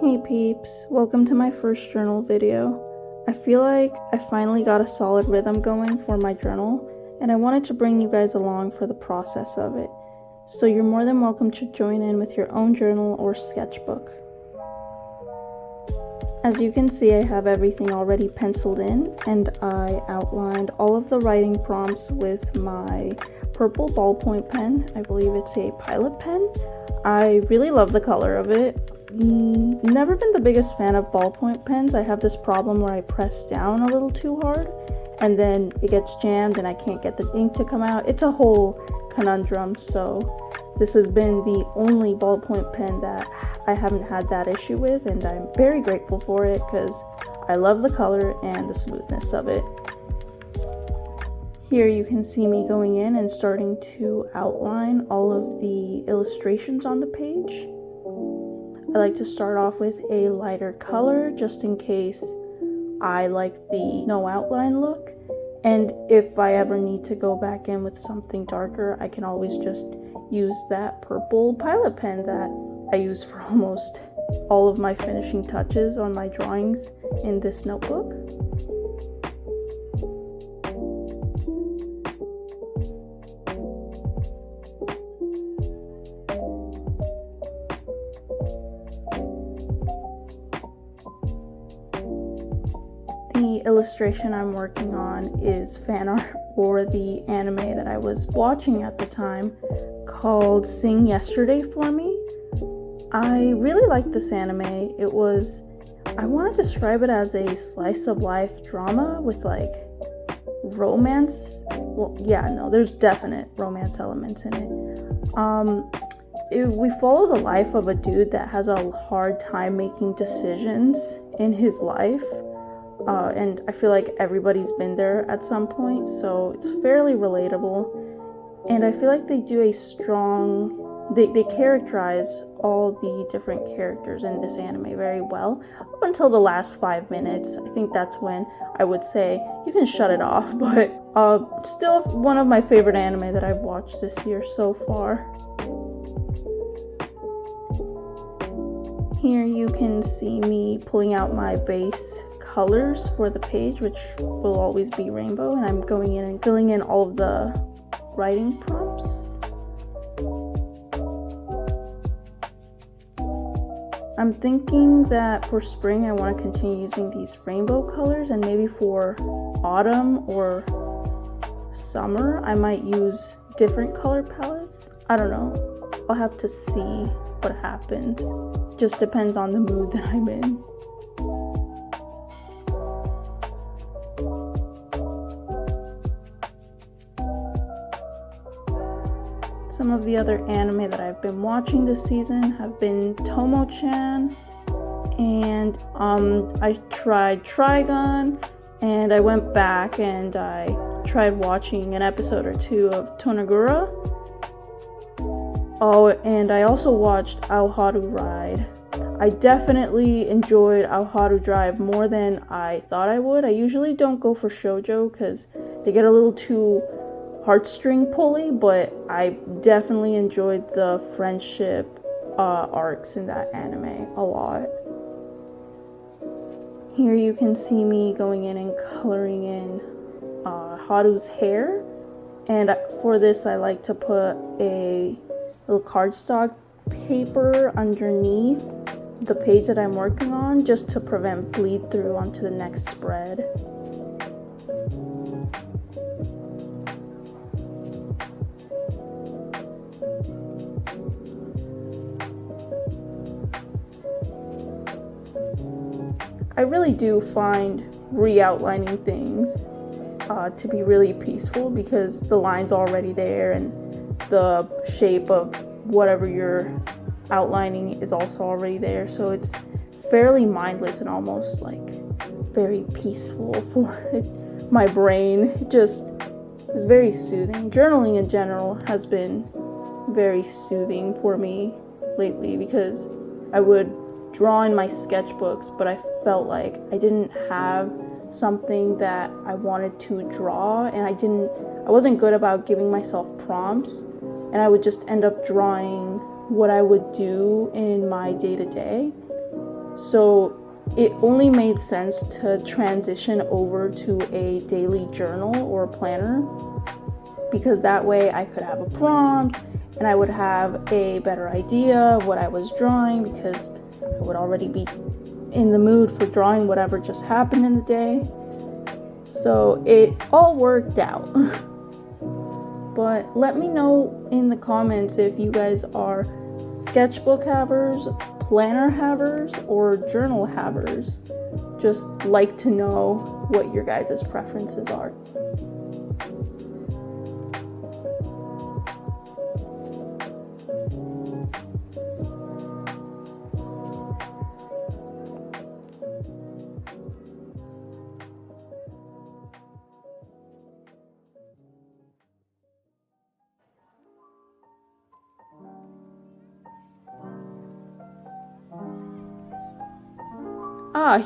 Hey peeps, welcome to my first journal video. I feel like I finally got a solid rhythm going for my journal, and I wanted to bring you guys along for the process of it. So you're more than welcome to join in with your own journal or sketchbook. As you can see, I have everything already penciled in, and I outlined all of the writing prompts with my purple ballpoint pen. I believe it's a Pilot pen. I really love the color of it. Never been the biggest fan of ballpoint pens. I have this problem where I press down a little too hard and then it gets jammed and I can't get the ink to come out. It's a whole conundrum, so this has been the only ballpoint pen that I haven't had that issue with, and I'm very grateful for it because I love the color and the smoothness of it. Here you can see me going in and starting to outline all of the illustrations on the page. I like to start off with a lighter color just in case I like the no outline look, and if I ever need to go back in with something darker, I can always just use that purple Pilot pen that I use for almost all of my finishing touches on my drawings in this notebook. The illustration I'm working on is fan art for the anime that I was watching at the time called Sing Yesterday for Me. I really liked this anime. I want to describe it as a slice of life drama with like romance. There's definite romance elements in it. We follow the life of a dude that has a hard time making decisions in his life. And I feel like everybody's been there at some point, so it's fairly relatable. And I feel like they do they characterize all the different characters in this anime very well, up until the last 5 minutes. I think that's when I would say you can shut it off, but still one of my favorite anime that I've watched this year so far. Here you can see me pulling out my base colors for the page, which will always be rainbow, and I'm going in and filling in all of the writing prompts. I'm thinking that for spring I want to continue using these rainbow colors, and maybe for autumn or summer I might use different color palettes. I don't know. I'll have to see what happens. Just depends on the mood that I'm in. Some of the other anime that I've been watching this season have been Tomo-chan, and I tried Trigun, and I went back and I tried watching an episode or two of Tonagura. Oh, and I also watched Aoharu Ride. I definitely enjoyed Aoharu Drive more than I thought I would. I usually don't go for shoujo because they get a little too heartstring pulley, but I definitely enjoyed the friendship arcs in that anime a lot. Here you can see me going in and coloring in Haru's hair, and for this I like to put a little cardstock paper underneath the page that I'm working on just to prevent bleed through onto the next spread. I really do find re-outlining things to be really peaceful because the line's already there and the shape of whatever you're outlining is also already there, so it's fairly mindless and almost like very peaceful for my brain. It just is very soothing. Journaling in general has been very soothing for me lately because I would draw in my sketchbooks, but I felt like I didn't have something that I wanted to draw, and I wasn't good about giving myself prompts, and I would just end up drawing what I would do in my day-to-day. So it only made sense to transition over to a daily journal or planner, because that way I could have a prompt and I would have a better idea of what I was drawing, because I would already be in the mood for drawing whatever just happened in the day. So it all worked out. But let me know in the comments if you guys are sketchbook havers, planner havers, or journal havers. Just like to know what your guys' preferences are.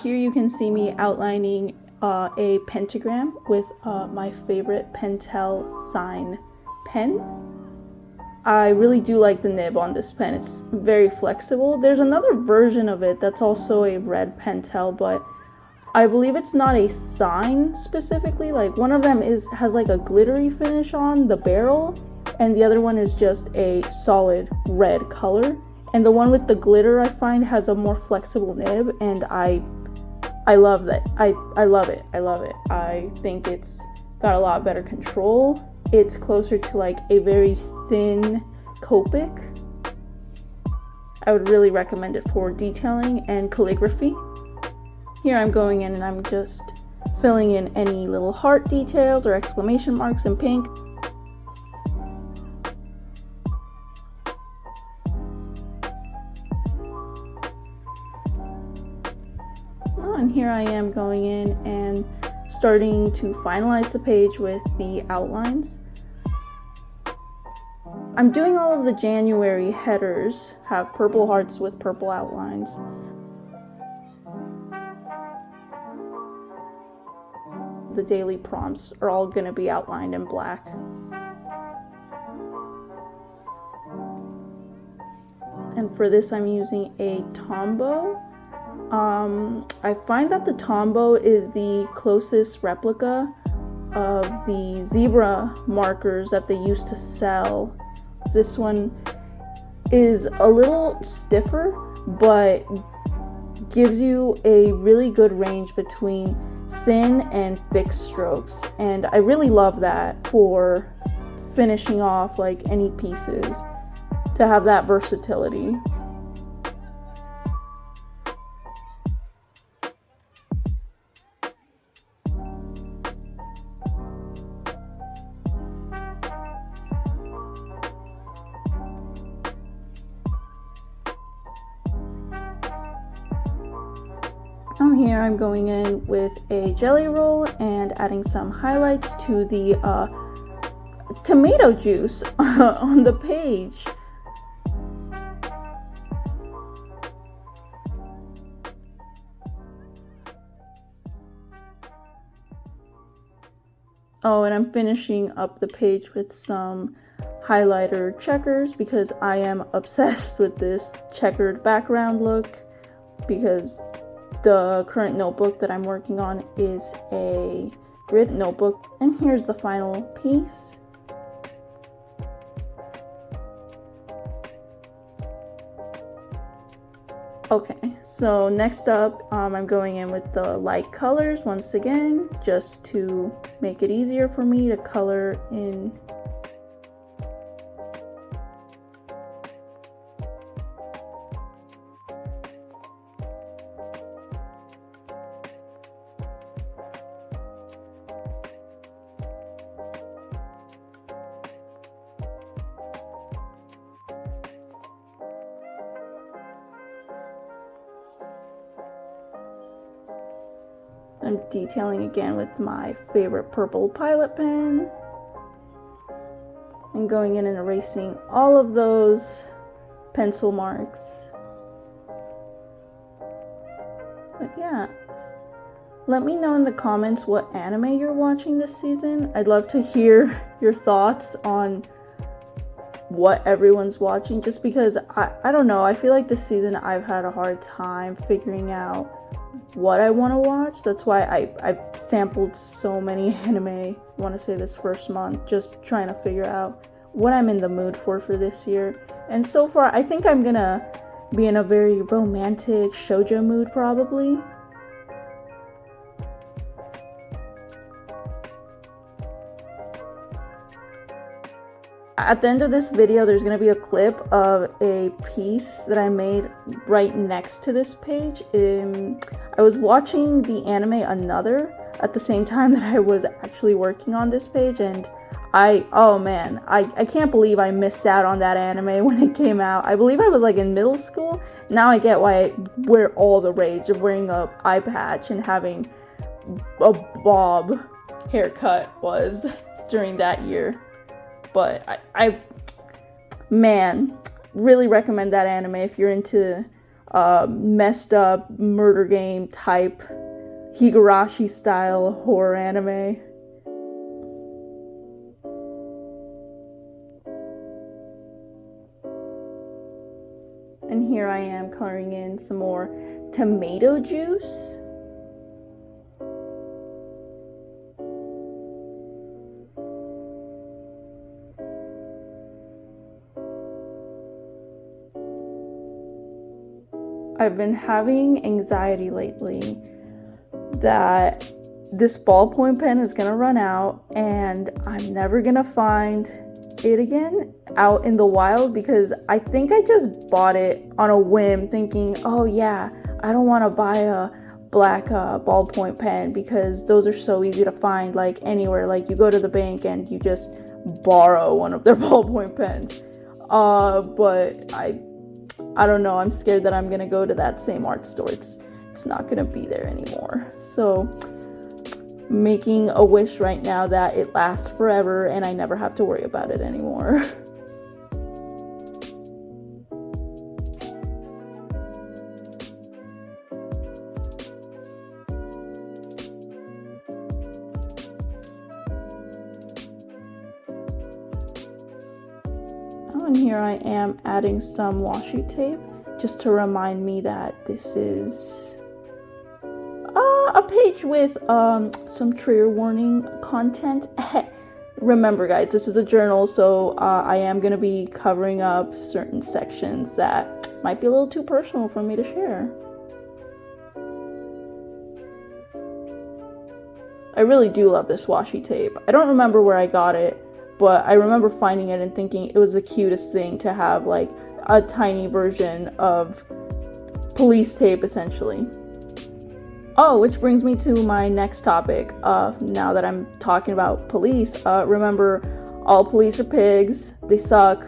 Here you can see me outlining a pentagram with my favorite Pentel sign pen. I really do like the nib on this pen. It's very flexible. There's another version of it that's also a red Pentel, but I believe it's not a sign specifically. Like, one of them has like a glittery finish on the barrel, and the other one is just a solid red color. And the one with the glitter, I find, has a more flexible nib, and I love that. I love it. I love it. I think it's got a lot better control. It's closer to like a very thin Copic. I would really recommend it for detailing and calligraphy. Here I'm going in and I'm just filling in any little heart details or exclamation marks in pink. And here I am going in and starting to finalize the page with the outlines. I'm doing all of the January headers, have purple hearts with purple outlines. The daily prompts are all going to be outlined in black. And for this I'm using a Tombow. I find that the Tombow is the closest replica of the zebra markers that they used to sell. This one is a little stiffer, but gives you a really good range between thin and thick strokes. And I really love that for finishing off like any pieces, to have that versatility. Down here I'm going in with a jelly roll and adding some highlights to the tomato juice on the page. Oh, and I'm finishing up the page with some highlighter checkers because I am obsessed with this checkered background look, because the current notebook that I'm working on is a grid notebook. And here's the final piece. Okay, so next up, I'm going in with the light colors once again, just to make it easier for me to color in. I'm detailing again with my favorite purple Pilot pen and going in and erasing all of those pencil marks. But yeah, let me know in the comments what anime you're watching this season. I'd love to hear your thoughts on what everyone's watching, just because I don't know, I feel like this season I've had a hard time figuring out what I want to watch. That's why I sampled so many anime, I want to say this first month, just trying to figure out what I'm in the mood for this year. And so far I think I'm gonna be in a very romantic shoujo mood probably. At the end of this video, there's going to be a clip of a piece that I made right next to this page. I was watching the anime Another at the same time that I was actually working on this page, and oh man, I can't believe I missed out on that anime when it came out. I believe I was like in middle school. Now I get where all the rage of wearing a eye patch and having a bob haircut was during that year. But I man, really recommend that anime if you're into messed up murder game type Higurashi style horror anime. And here I am coloring in some more tomato juice. I've been having anxiety lately that this ballpoint pen is gonna run out and I'm never gonna find it again out in the wild, because I think I just bought it on a whim thinking, oh yeah, I don't want to buy a black ballpoint pen because those are so easy to find like anywhere. Like you go to the bank and you just borrow one of their ballpoint pens. But I don't know, I'm scared that I'm gonna go to that same art store. It's not gonna be there anymore. So making a wish right now that it lasts forever and I never have to worry about it anymore. And here I am adding some washi tape just to remind me that this is a page with some trigger warning content. Remember guys, this is a journal, so I am going to be covering up certain sections that might be a little too personal for me to share. I really do love this washi tape. I don't remember where I got it, but I remember finding it and thinking it was the cutest thing to have, like a tiny version of police tape essentially. Oh, which brings me to my next topic. Now that I'm talking about police, remember, all police are pigs. They suck.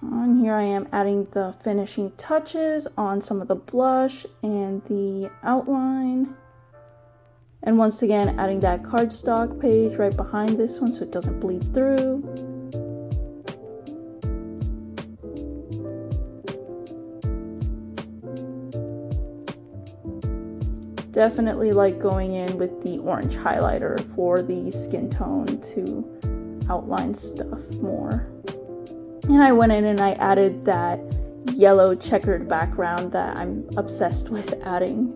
And here I am adding the finishing touches on some of the blush and the outline. And once again, adding that cardstock page right behind this one so it doesn't bleed through. Definitely like going in with the orange highlighter for the skin tone to outline stuff more. And I went in and I added that yellow checkered background that I'm obsessed with adding.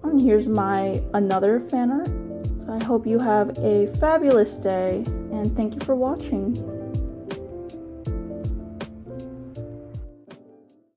And here's my another fan art. So I hope you have a fabulous day and thank you for watching.